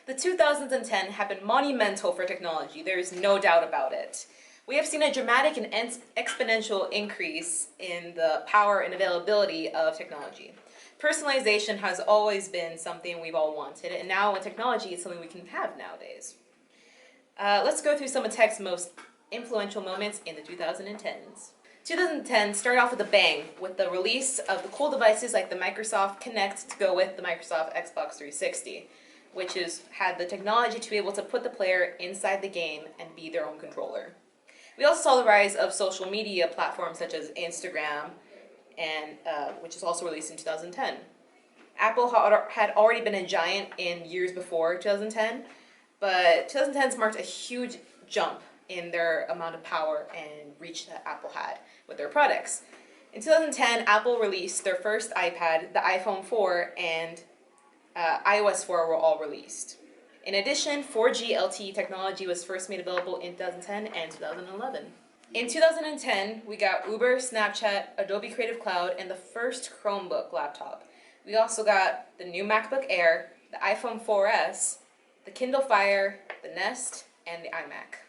The 2010 have been monumental for technology, there is no doubt about it. We have seen a dramatic and exponential increase in the power and availability of technology. Personalization has always been something we've all wanted, and now with technology, it's something we can have nowadays. Let's go through some of tech's most influential moments in the 2010s. 2010 started off with a bang with the release of the cool devices like the Microsoft Kinect to go with the Microsoft Xbox 360, which had the technology to be able to put the player inside the game and be their own controller. We also saw the rise of social media platforms such as Instagram, and which was also released in 2010. Apple had already been a giant in years before 2010, but 2010s marked a huge jump in their amount of power and reach that Apple had with their products. In 2010, Apple released their first iPad, the iPhone 4, and iOS 4 were all released. In addition, 4G LTE technology was first made available in 2010 and 2011. In 2010, we got Uber, Snapchat, Adobe Creative Cloud, and the first Chromebook laptop. We also got the new MacBook Air, the iPhone 4S, the Kindle Fire, the Nest, and the iMac.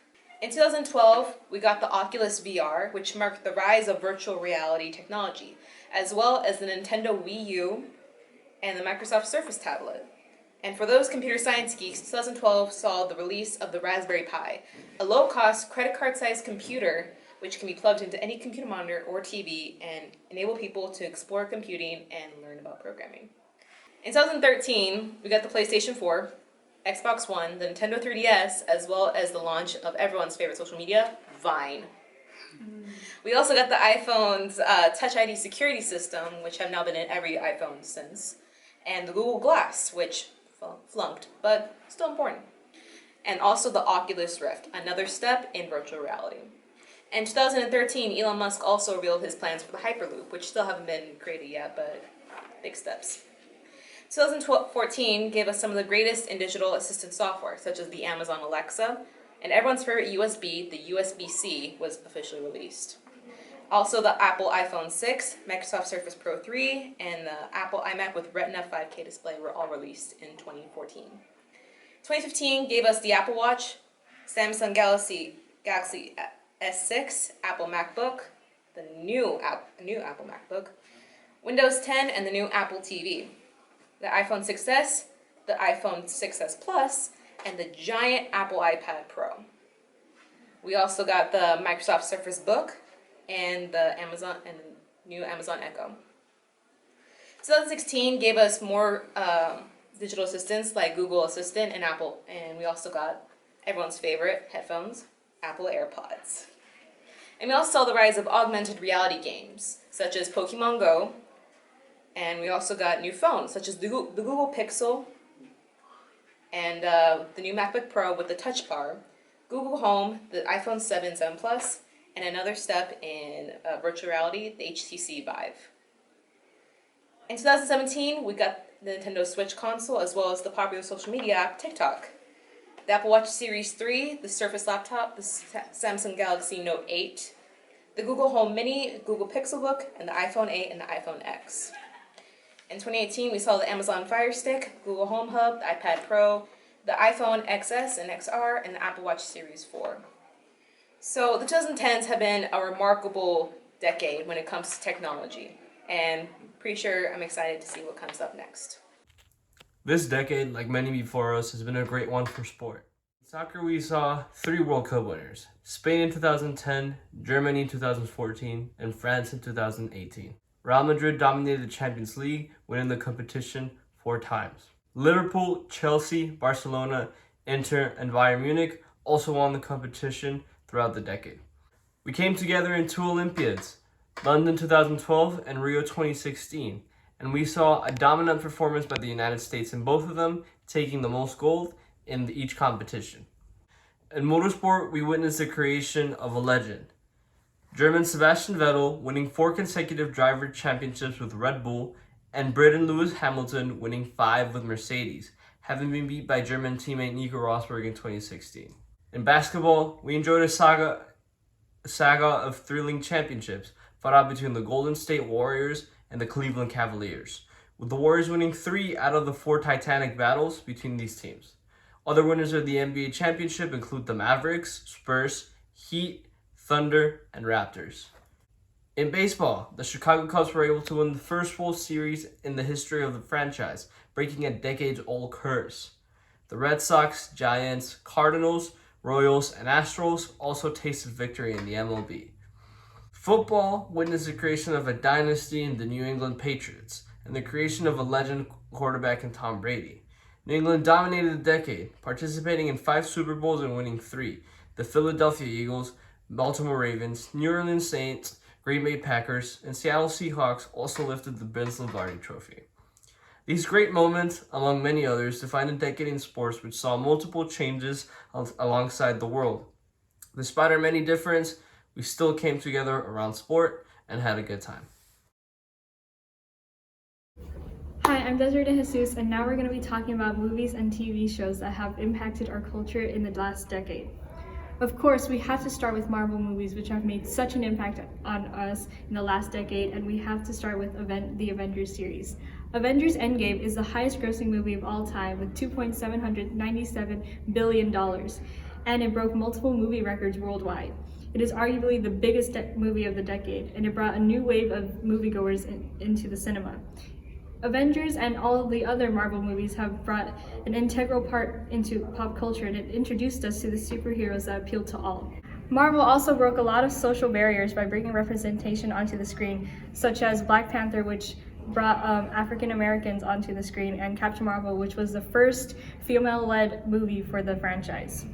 In 2012, we got the Oculus VR, which marked the rise of virtual reality technology, as well as the Nintendo Wii U and the Microsoft Surface tablet. And for those computer science geeks, 2012 saw the release of the Raspberry Pi, a low-cost credit card-sized computer which can be plugged into any computer monitor or TV and enable people to explore computing and learn about programming. In 2013, we got the PlayStation 4, Xbox One, the Nintendo 3DS, as well as the launch of everyone's favorite social media, Vine. We also got the iPhone's Touch ID security system, which have now been in every iPhone since, and the Google Glass, which flunked, but still important. And also the Oculus Rift, another step in virtual reality. In 2013, Elon Musk also revealed his plans for the Hyperloop, which still haven't been created yet, but big steps. 2014 gave us some of the greatest in digital assistant software, such as the Amazon Alexa, and everyone's favorite USB, the USB-C, was officially released. Also, the Apple iPhone 6, Microsoft Surface Pro 3, and the Apple iMac with Retina 5K display were all released in 2014. 2015 gave us the Apple Watch, Samsung Galaxy S6, Apple MacBook, the new Apple MacBook, Windows 10, and the new Apple TV, the iPhone 6s, the iPhone 6s Plus, and the giant Apple iPad Pro. We also got the Microsoft Surface Book, and the new Amazon Echo. 2016 gave us more digital assistants like Google Assistant and Apple, and we also got everyone's favorite headphones, Apple AirPods. And we also saw the rise of augmented reality games, such as Pokemon Go, and we also got new phones, such as the Google Pixel, and the new MacBook Pro with the Touch Bar, Google Home, the iPhone 7, 7 Plus, and another step in virtual reality, the HTC Vive. In 2017, we got the Nintendo Switch console, as well as the popular social media app, TikTok. The Apple Watch Series 3, the Surface laptop, the Samsung Galaxy Note 8, the Google Home Mini, Google Pixel Book, and the iPhone 8 and the iPhone X. In 2018, we saw the Amazon Fire Stick, Google Home Hub, the iPad Pro, the iPhone XS and XR, and the Apple Watch Series 4. So the 2010s have been a remarkable decade when it comes to technology, and pretty sure I'm excited to see what comes up next. This decade, like many before us, has been a great one for sport. In soccer, we saw 3 World Cup winners: Spain in 2010, Germany in 2014, and France in 2018. Real Madrid dominated the Champions League, winning the competition 4 times. Liverpool, Chelsea, Barcelona, Inter, and Bayern Munich also won the competition throughout the decade. We came together in 2 Olympiads, London 2012 and Rio 2016, and we saw a dominant performance by the United States in both of them, taking the most gold in each competition. In motorsport, we witnessed the creation of a legend. German Sebastian Vettel winning 4 consecutive driver championships with Red Bull, and Briton Lewis Hamilton winning 5 with Mercedes, having been beat by German teammate Nico Rosberg in 2016. In basketball, we enjoyed a saga of thrilling championships fought out between the Golden State Warriors and the Cleveland Cavaliers, with the Warriors winning 3 out of the 4 titanic battles between these teams. Other winners of the NBA championship include the Mavericks, Spurs, Heat, Thunder, and Raptors. In baseball, the Chicago Cubs were able to win the first World Series in the history of the franchise, breaking a decades-old curse. The Red Sox, Giants, Cardinals, Royals, and Astros also tasted victory in the MLB. Football witnessed the creation of a dynasty in the New England Patriots and the creation of a legend quarterback in Tom Brady. New England dominated the decade, participating in 5 Super Bowls and winning 3. The Philadelphia Eagles, Baltimore Ravens, New Orleans Saints, Green Bay Packers, and Seattle Seahawks also lifted the Vince Lombardi Trophy. These great moments, among many others, define a decade in sports which saw multiple changes alongside the world. Despite our many differences, we still came together around sport and had a good time. Hi, I'm Desiree De Jesus, and now we're going to be talking about movies and TV shows that have impacted our culture in the last decade. Of course, we have to start with Marvel movies, which have made such an impact on us in the last decade, and we have to start with the Avengers series. Avengers Endgame is the highest grossing movie of all time with $2.797 billion, and it broke multiple movie records worldwide. It is arguably the biggest movie of the decade, and it brought a new wave of moviegoers into the cinema. Avengers and all the other Marvel movies have brought an integral part into pop culture, and it introduced us to the superheroes that appeal to all. Marvel also broke a lot of social barriers by bringing representation onto the screen, such as Black Panther, which brought African Americans onto the screen, and Captain Marvel, which was the first female-led movie for the franchise.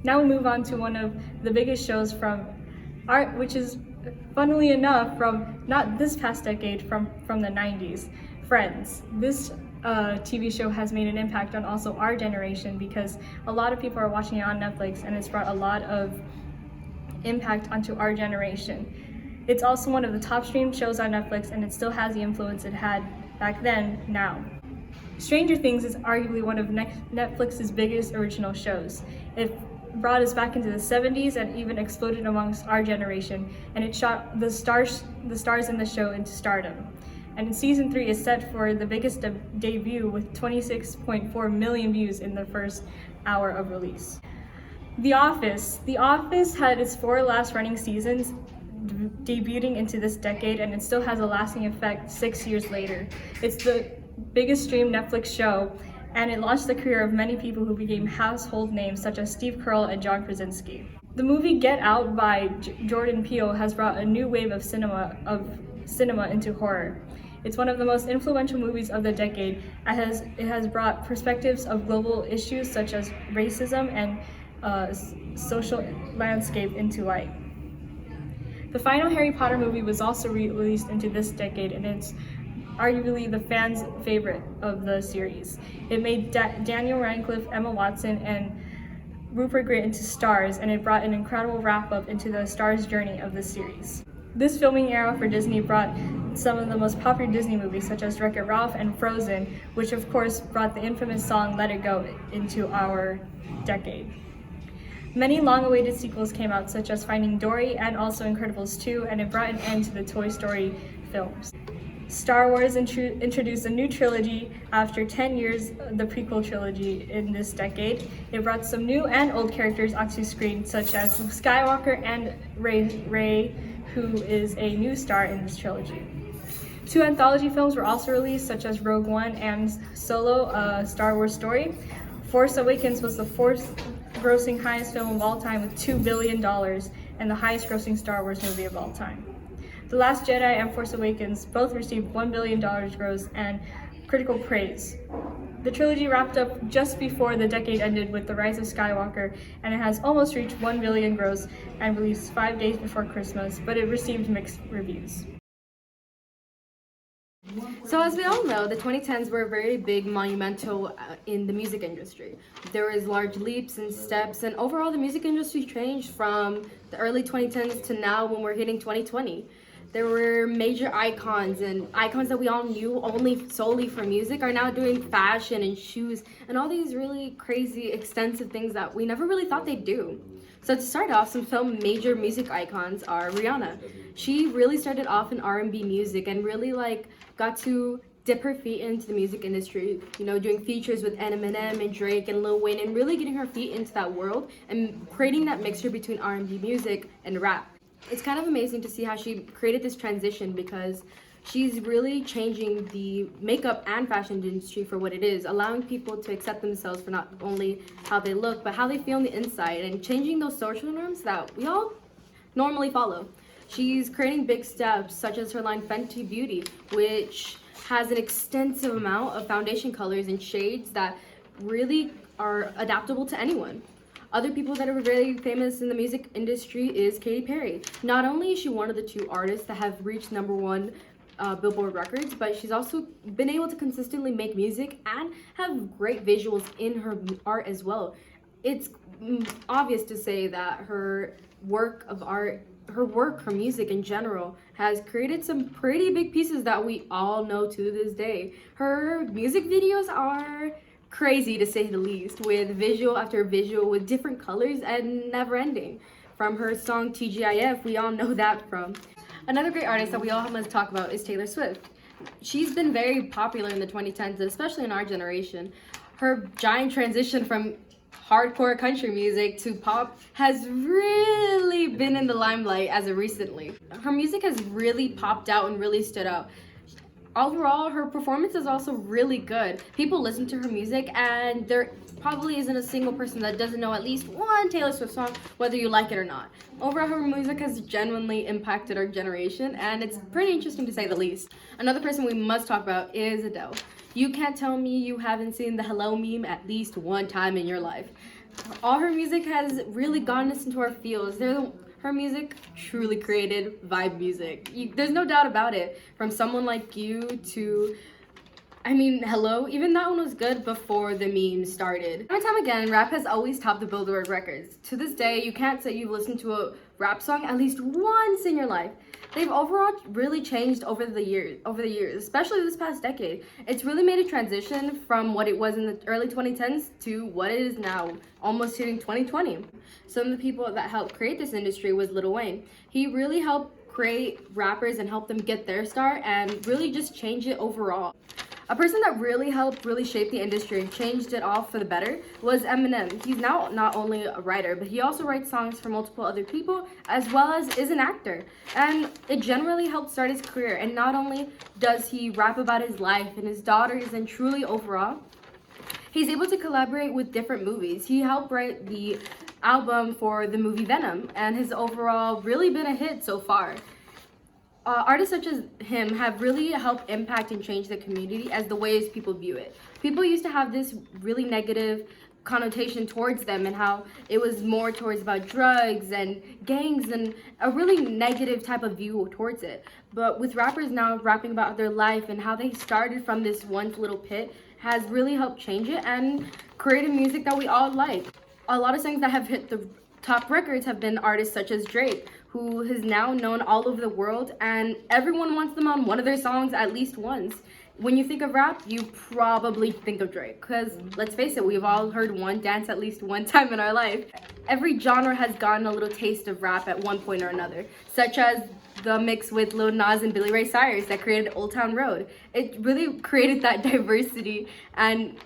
Now we move on to one of the biggest shows from art, which is funnily enough from not this past decade, from the 90s, Friends. This TV show has made an impact on also our generation because a lot of people are watching it on Netflix, and it's brought a lot of impact onto our generation. It's also one of the top streamed shows on Netflix, and it still has the influence it had back then now. Stranger Things is arguably one of Netflix's biggest original shows. It brought us back into the 70s and even exploded amongst our generation, and it shot the stars in the show into stardom. And season 3 is set for the biggest debut with 26.4 million views in the first hour of release. The Office had its 4 last running seasons debuting into this decade, and it still has a lasting effect 6 years later. It's the biggest streamed Netflix show, and it launched the career of many people who became household names such as Steve Carell and John Krasinski. The movie Get Out by Jordan Peele has brought a new wave of cinema into horror. It's one of the most influential movies of the decade. It has brought perspectives of global issues such as racism and social landscape into light. The final Harry Potter movie was also released into this decade, and it's arguably the fans' favorite of the series. It made Daniel Radcliffe, Emma Watson, and Rupert Grint into stars, and it brought an incredible wrap-up into the star's journey of the series. This filming era for Disney brought some of the most popular Disney movies such as Wreck-It Ralph and Frozen, which of course brought the infamous song Let It Go into our decade. Many long-awaited sequels came out, such as Finding Dory and also Incredibles 2, and it brought an end to the Toy Story films. Star Wars introduced a new trilogy after 10 years, the prequel trilogy in this decade. It brought some new and old characters onto screen, such as Luke Skywalker and Rey, who is a new star in this trilogy. 2 anthology films were also released, such as Rogue One and Solo, a Star Wars story. Force Awakens was the 4th grossing highest film of all time with $2 billion and the highest grossing Star Wars movie of all time. The Last Jedi and Force Awakens both received $1 billion gross and critical praise. The trilogy wrapped up just before the decade ended with The Rise of Skywalker, and it has almost reached $1 billion gross and released 5 days before Christmas, but it received mixed reviews. So as we all know, the 2010s were very big, monumental in the music industry. There was large leaps and steps, and overall the music industry changed from the early 2010s to now when we're hitting 2020. There were major icons, and icons that we all knew only solely for music are now doing fashion and shoes and all these really crazy, extensive things that we never really thought they'd do. So to start off, some major music icons are Rihanna. She really started off in R&B music and really got to dip her feet into the music industry, you know, doing features with Eminem and Drake and Lil Wayne, and really getting her feet into that world and creating that mixture between R&B music and rap. It's kind of amazing to see how she created this transition, because she's really changing the makeup and fashion industry for what it is, allowing people to accept themselves for not only how they look, but how they feel on the inside, and changing those social norms that we all normally follow. She's creating big steps, such as her line Fenty Beauty, which has an extensive amount of foundation colors and shades that really are adaptable to anyone. Other people that are very famous in the music industry is Katy Perry. Not only is she one of the 2 artists that have reached #1 Billboard records, but she's also been able to consistently make music and have great visuals in her art as well. It's obvious to say that her work of art, her music in general, has created some pretty big pieces that we all know to this day. Her music videos are crazy, to say the least, with visual after visual, with different colors and never ending. From her song TGIF, we all know that from. Another great artist that we all must talk about is Taylor Swift. She's been very popular in the 2010s, especially in our generation. Her giant transition from hardcore country music to pop has really been in the limelight as of recently. Her music has really popped out and really stood out. Overall, her performance is also really good. People listen to her music, and there probably isn't a single person that doesn't know at least one Taylor Swift song, whether you like it or not. Overall, her music has genuinely impacted our generation, and it's pretty interesting to say the least. Another person we must talk about is Adele. You can't tell me you haven't seen the Hello meme at least one time in your life. All her music has really gotten us into our feels. Her music truly created vibe music. There's no doubt about it. From Someone Like You to, Hello, even that one was good before the memes started. Time and time again, rap has always topped the Billboard records. To this day, you can't say you've listened to a rap song at least once in your life. They've overall really changed over the years, especially this past decade. It's really made a transition from what it was in the early 2010s to what it is now, almost hitting 2020. Some of the people that helped create this industry was Lil Wayne. He really helped create rappers and help them get their start and really just change it overall. A person that really helped shape the industry and changed it all for the better was Eminem. He's now not only a writer, but he also writes songs for multiple other people, as well as is an actor. And it generally helped start his career. And not only does he rap about his life and his daughters, and truly overall, he's able to collaborate with different movies. He helped write the album for the movie Venom, and has overall really been a hit so far. Artists such as him have really helped impact and change the community as the ways people view it. People used to have this really negative connotation towards them, and how it was more towards about drugs and gangs and a really negative type of view towards it. But with rappers now rapping about their life and how they started from this one little pit has really helped change it and created music that we all like. A lot of songs that have hit the top records have been artists such as Drake, who is now known all over the world, and everyone wants them on one of their songs at least once. When you think of rap, you probably think of Drake, because let's face it, we've all heard one dance at least one time in our life. Every genre has gotten a little taste of rap at one point or another, such as the mix with Lil Nas and Billy Ray Cyrus that created Old Town Road. It really created that diversity and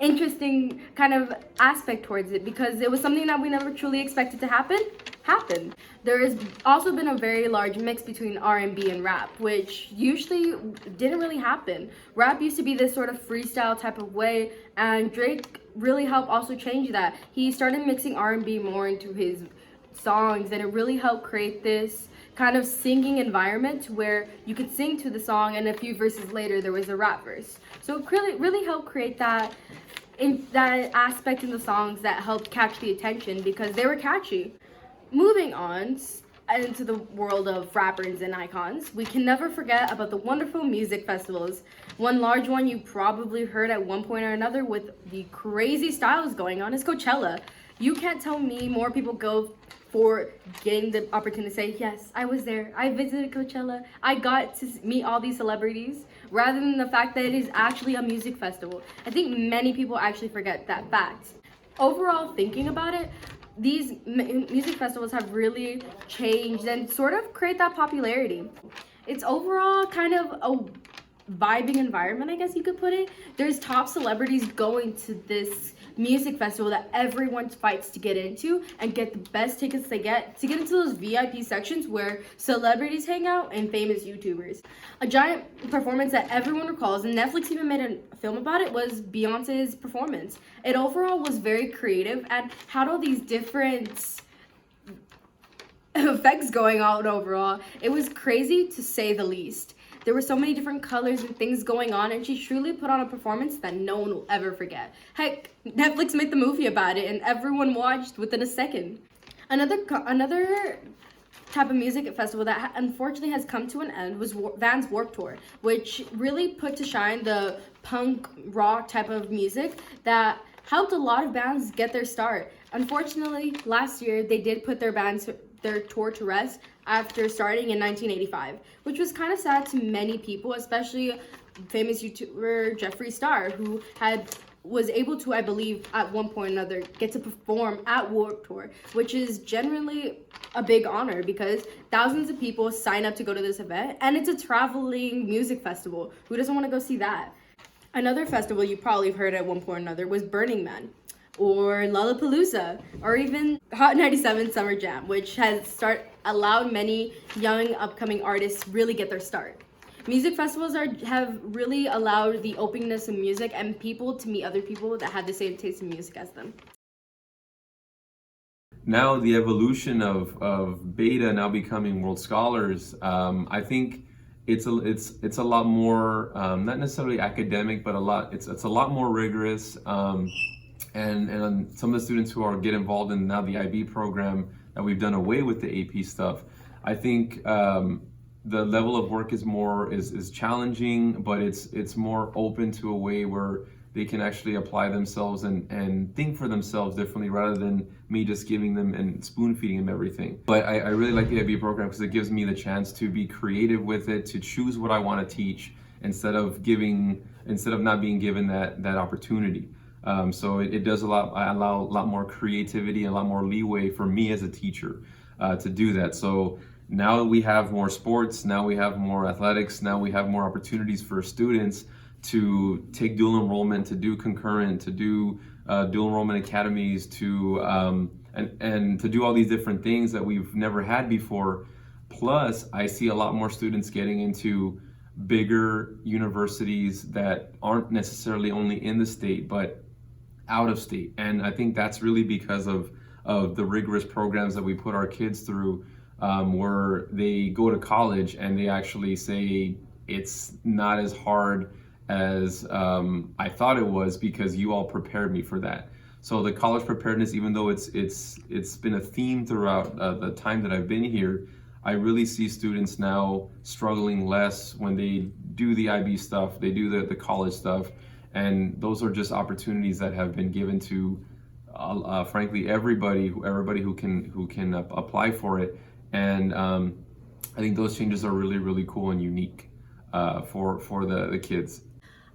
interesting kind of aspect towards it, because it was something that we never truly expected to happen. There has also been a very large mix between R&B and rap, which usually didn't really happen. Rap used to be this sort of freestyle type of way, and Drake really helped also change that. He started mixing R&B more into his songs, and it really helped create this kind of singing environment where you could sing to the song, and a few verses later there was a rap verse. So it really helped create that aspect in the songs that helped catch the attention, because they were catchy. Moving on into the world of rappers and icons, we can never forget about the wonderful music festivals. One large one you probably heard at one point or another with the crazy styles going on is Coachella. You can't tell me more people go for getting the opportunity to say, yes, I was there, I visited Coachella, I got to meet all these celebrities, rather than the fact that it is actually a music festival. I think many people actually forget that fact. Overall, thinking about it, these music festivals have really changed and sort of create that popularity. It's overall kind of vibing environment, I guess you could put it. There's top celebrities going to this music festival that everyone fights to get into and get the best tickets they get to get into those VIP sections where celebrities hang out and famous YouTubers. A giant performance that everyone recalls, and Netflix even made a film about it, was Beyonce's performance. It overall was very creative and had all these different effects going on overall. It was crazy to say the least. There were so many different colors and things going on, and she truly put on a performance that no one will ever forget. Heck, Netflix made the movie about it, and everyone watched within a second. Another type of music festival that unfortunately has come to an end was Vans Warped Tour, which really put to shine the punk rock type of music that helped a lot of bands get their start. Unfortunately, last year they did put their tour to rest after starting in 1985, which was kind of sad to many people, especially famous YouTuber Jeffree Star, who was able to, I believe, at one point or another, get to perform at Warped Tour, which is generally a big honor because thousands of people sign up to go to this event, and it's a traveling music festival. Who doesn't want to go see that? Another festival you probably have heard at one point or another was Burning Man, or Lollapalooza, or even Hot 97 Summer Jam, which has allowed many young upcoming artists really get their start. Music festivals have really allowed the openness of music and people to meet other people that have the same taste in music as them. Now the evolution of Beta now becoming World Scholars, I think it's a lot more not necessarily academic, but it's a lot more rigorous. And some of the students who get involved in now the IB program that we've done away with the AP stuff, I think the level of work is challenging, but it's more open to a way where they can actually apply themselves and think for themselves differently rather than me just giving them and spoon feeding them everything. But I really like the IB program because it gives me the chance to be creative with it, to choose what I want to teach instead of not being given that opportunity. So it does allow a lot more creativity, a lot more leeway for me as a teacher to do that. So now we have more sports, now we have more athletics, now we have more opportunities for students to take dual enrollment, to do concurrent, to do dual enrollment academies, and to do all these different things that we've never had before. Plus, I see a lot more students getting into bigger universities that aren't necessarily only in the state, but out of state. And I think that's really because of the rigorous programs that we put our kids through, where they go to college and they actually say it's not as hard as I thought it was because you all prepared me for that. So the college preparedness, even though it's been a theme throughout the time that I've been here, I really see students now struggling less when they do the IB stuff, they do the college stuff, and those are just opportunities that have been given to, frankly, everybody who can apply for it. And I think those changes are really, really cool and unique for the kids.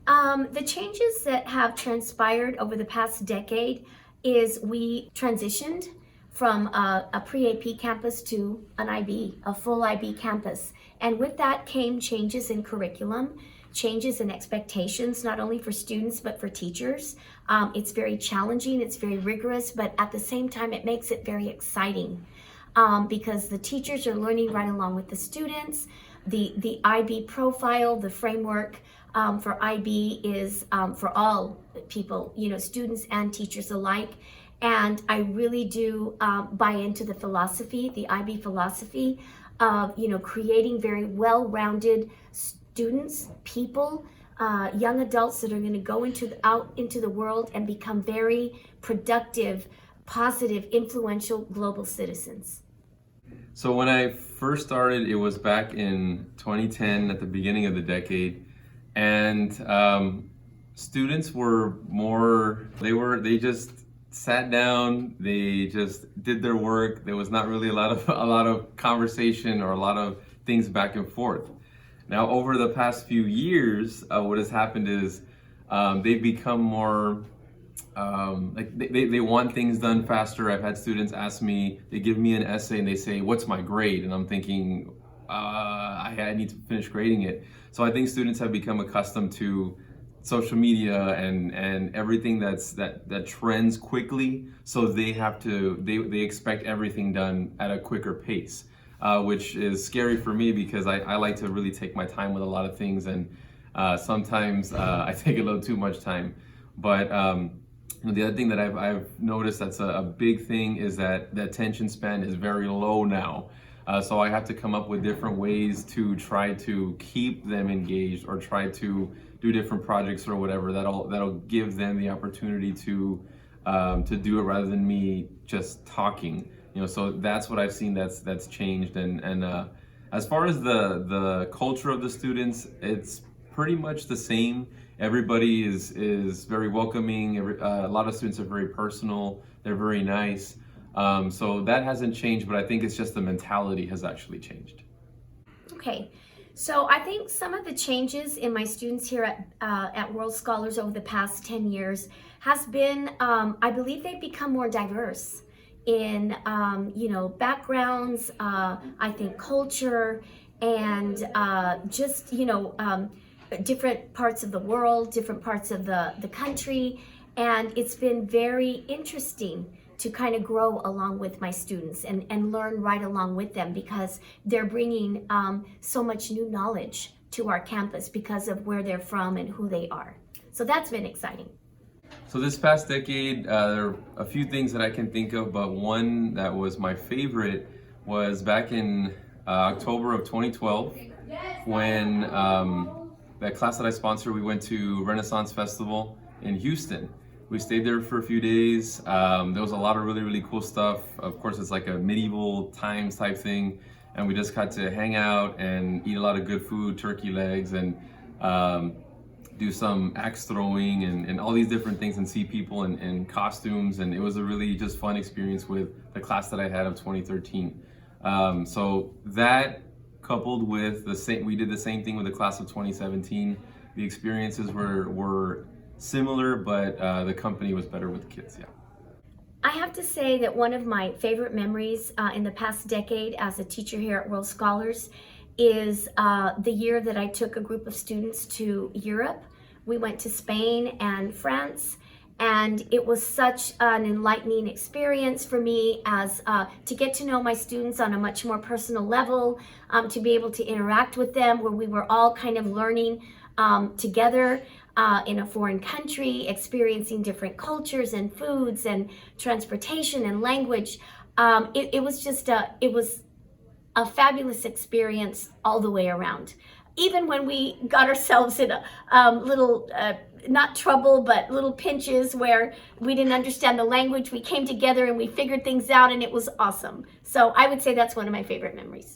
The changes that have transpired over the past decade is we transitioned from a pre-AP campus to an IB, a full IB campus. And with that came changes in curriculum, changes in expectations, not only for students, but for teachers. It's very challenging, it's very rigorous, but at the same time, it makes it very exciting because the teachers are learning right along with the students. The IB profile, the framework for IB is for all people, students and teachers alike. And I really do buy into the philosophy, the IB philosophy of, creating very well-rounded students, people, young adults that are going to go out into the world and become very productive, positive, influential global citizens. So when I first started, it was back in 2010 at the beginning of the decade, and students were they just sat down, they just did their work. There was not really a lot of conversation or a lot of things back and forth. Now over the past few years, what has happened is they've become more they want things done faster. I've had students ask me, they give me an essay and they say, "What's my grade?" And I'm thinking, I need to finish grading it. So I think students have become accustomed to social media and everything that trends quickly. So they have to they expect everything done at a quicker pace, which is scary for me because I like to really take my time with a lot of things, and sometimes I take a little too much time. But the other thing that I've noticed that's a big thing is that the attention span is very low now. So I have to come up with different ways to try to keep them engaged, or try to do different projects or whatever that'll give them the opportunity to do it rather than me just talking. So that's what I've seen that's changed. And as far as the culture of the students, it's pretty much the same. Everybody is very welcoming. A lot of students are very personal. They're very nice. So that hasn't changed, but I think it's just the mentality has actually changed. Okay, so I think some of the changes in my students here at World Scholars over the past 10 years has been, I believe they've become more diverse in, backgrounds, I think culture, and just, different parts of the world, different parts of the country. And it's been very interesting to kind of grow along with my students and learn right along with them, because they're bringing so much new knowledge to our campus because of where they're from and who they are. So that's been exciting. So this past decade, there are a few things that I can think of, but one that was my favorite was back in October of 2012, when that class that I sponsored, we went to Renaissance Festival in Houston. We stayed there for a few days. There was a lot of really, really cool stuff. Of course, it's like a medieval times type thing. And we just got to hang out and eat a lot of good food, turkey legs, and do some axe throwing and all these different things, and see people in costumes. And it was a really just fun experience with the class that I had of 2013. So that coupled with we did the same thing with the class of 2017. The experiences were similar, but the company was better with the kids, yeah. I have to say that one of my favorite memories in the past decade as a teacher here at World Scholars is the year that I took a group of students to Europe. We went to Spain and France, and it was such an enlightening experience for me as to get to know my students on a much more personal level, to be able to interact with them, where we were all kind of learning together in a foreign country, experiencing different cultures and foods and transportation and language. It was just it was a fabulous experience all the way around. Even when we got ourselves in a little, not trouble, but little pinches where we didn't understand the language, we came together and we figured things out, and it was awesome. So I would say that's one of my favorite memories.